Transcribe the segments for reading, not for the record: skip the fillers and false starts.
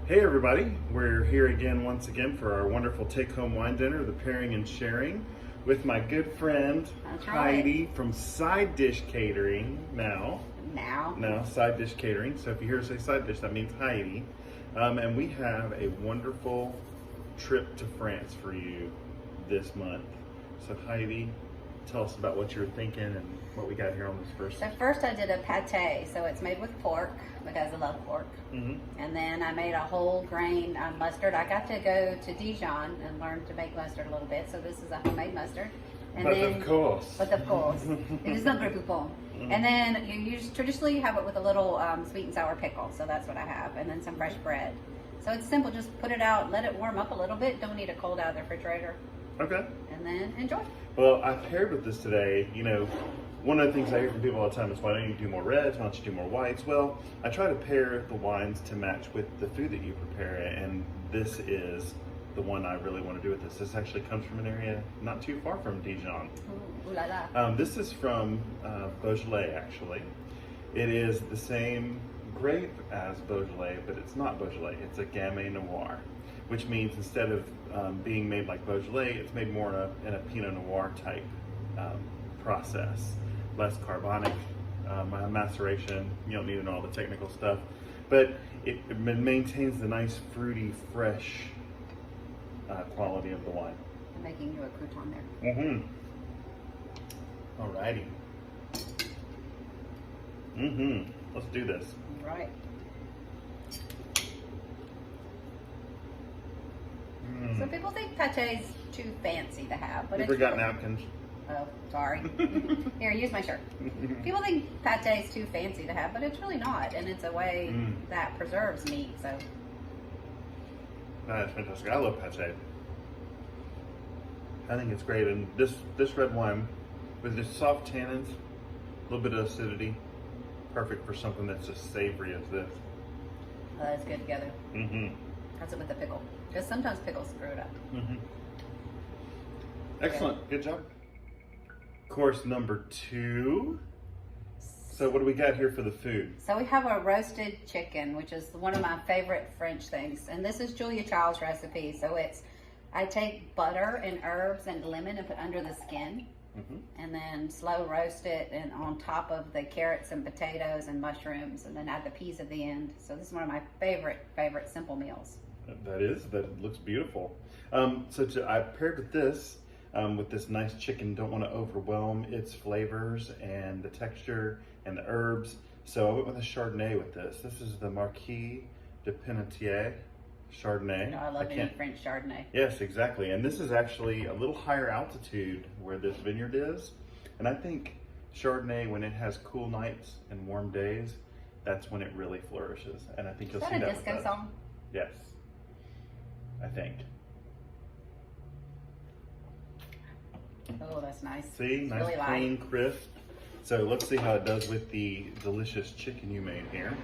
Hey everybody, we're here again once again for our wonderful take-home wine dinner, the pairing and sharing, with my good friend That's right. Heidi from Side Dish Catering. Now, Side Dish Catering. So if you hear us say Side Dish, that means Heidi. And we have a wonderful trip to France for you this month. So Heidi, tell us about what you were thinking and what we got here on this first. So first I did a pate, so it's made with pork because I love pork. Mm-hmm. And then I made a whole grain mustard. I got to go to Dijon and learn to make mustard a little bit. So this is a homemade mustard. And But of course. It is not very bon. And then traditionally you have it with a little sweet and sour pickle. So that's what I have. And then some fresh bread. So it's simple. Just put it out, let it warm up a little bit. Don't need it cold out of the refrigerator. Okay. And then enjoy. Well, I paired with this today. You know, one of the things I hear from people all the time is, why don't you do more reds? Why don't you do more whites? Well, I try to pair the wines to match with the food that you prepare, and this is the one I really want to do with this. This actually comes from an area not too far from Dijon. Ooh la la. This is from Beaujolais, actually. It is the same grape as Beaujolais, but it's not Beaujolais. It's a Gamay Noir, which means instead of being made like Beaujolais, it's made more in a Pinot Noir type process. Less carbonic maceration. You don't need to know all the technical stuff, but it maintains the nice fruity, fresh quality of the wine. I'm making you a crouton there. Mm-hmm. Alrighty. Mm-hmm. Let's do this. Right. So people think pate's too fancy to have, but You it's forgot really, napkins. Oh, sorry. Here, use my shirt. People think pate's too fancy to have, but it's really not, and it's a way that preserves meat. So That's fantastic. I love pate. I think it's great, and this red wine with just soft tannins, a little bit of acidity, perfect for something that's just savory as this. it's good together. Mm-hmm. That's it with the pickle, because sometimes pickles screw it up. Mm-hmm. Excellent. Good job. Course number 2. So what do we got here for the food? So we have a roasted chicken, which is one of my favorite French things, and this is Julia Child's recipe. So I take butter and herbs and lemon and put under the skin. And then slow roast it, and on top of the carrots and potatoes and mushrooms, and then add the peas at the end. So this is one of my favorite simple meals. That looks beautiful. I paired with this nice chicken. Don't want to overwhelm its flavors and the texture and the herbs. So I went with a Chardonnay with this. This is the Marquis de Pinatier Chardonnay. I love any French Chardonnay. Yes, exactly. And this is actually a little higher altitude where this vineyard is. And I think Chardonnay, when it has cool nights and warm days, that's when it really flourishes. And I think you'll see that. Is that a disco song? Yes, I think. Oh, that's nice. See, It's nice, really clean, light. crisp. So let's see how it does with the delicious chicken you made here.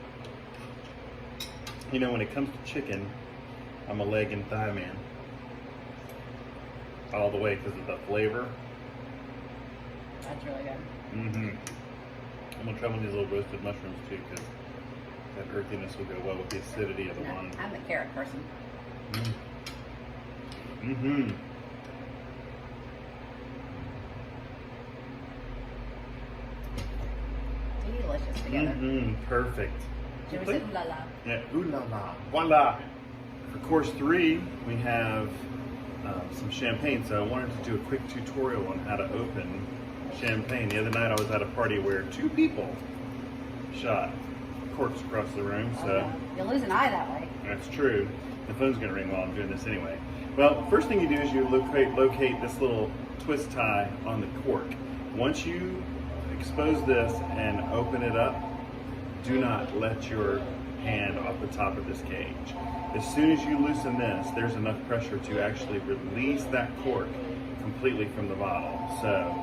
You know, when it comes to chicken, I'm a leg and thigh man. All the way because of the flavor. That's really good. Mm-hmm. I'm gonna try one of these little roasted mushrooms too, because that earthiness will go well with the acidity of the No, wine. I'm the carrot person. Mm-hmm. Delicious together. Mm-hmm. Perfect. Should we say ooh la la? Yeah, ooh la la. Voila. For course 3, we have some champagne. So I wanted to do a quick tutorial on how to open champagne. The other night I was at a party where 2 people shot corks across the room. So You'll lose an eye that way. that's true. The phone's gonna ring while I'm doing this anyway. Well, first thing you do is you locate this little twist tie on the cork. Once you expose this and open it up, do not let your hand off the top of this cage. As soon as you loosen this, there's enough pressure to actually release that cork completely from the bottle. So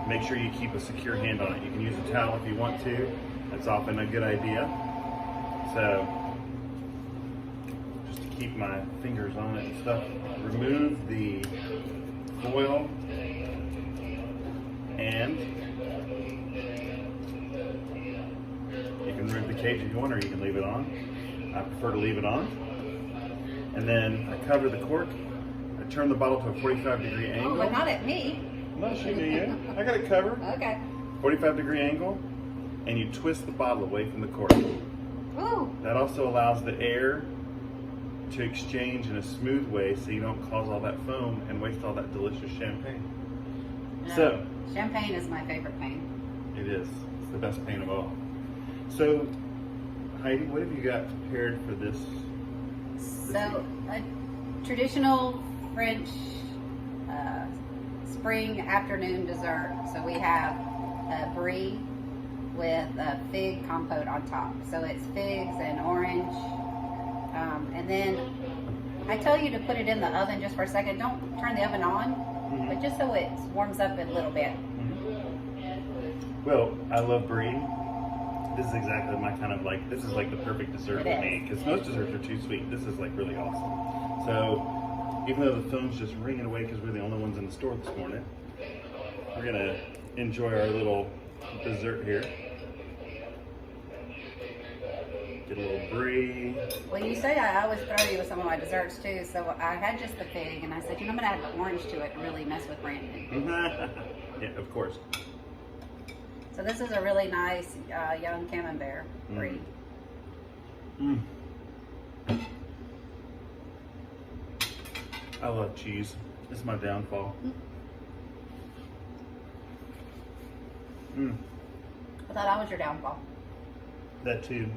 make sure you keep a secure hand on it. You can use a towel if you want to. That's often a good idea. So just to keep my fingers on it and stuff, remove the foil and you can remove the cage if you want, or you can leave it on. I prefer to leave it on. And then I cover the cork. I turn the bottle to a 45-degree angle. Oh, but not at me. I'm not shooting at you. I got it covered. Okay. 45-degree angle. And you twist the bottle away from the cork. Ooh. That also allows the air to exchange in a smooth way so you don't cause all that foam and waste all that delicious champagne. No, So, champagne is my favorite pain. it is. It's the best pain of all. So, Heidi, what have you got prepared for this? So, a traditional French spring afternoon dessert. So we have a brie with a fig compote on top. So it's figs and orange. And then I tell you to put it in the oven just for a second. Don't turn the oven on, but just so it warms up a little bit. Well, I love brie. This is exactly my kind of like, this is like the perfect dessert for me. Because most desserts are too sweet. This is like really awesome. So, even though the phone's just ringing away because we're the only ones in the store this morning, we're going to enjoy our little dessert here. Get a little brie. Well, you say I always throw you with some of my desserts too. So I had just the fig, and I said, I'm going to add the orange to it to really mess with Brandon. Yeah, of course. So this is a really nice young camembert brie. I love cheese. It's my downfall. I thought I was your downfall. That too.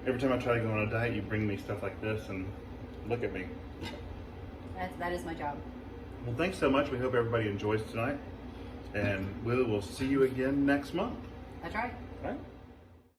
Every time I try to go on a diet, you bring me stuff like this, and look at me. That is my job. Well, thanks so much. We hope everybody enjoys tonight, and we will see you again next month. That's right. All right?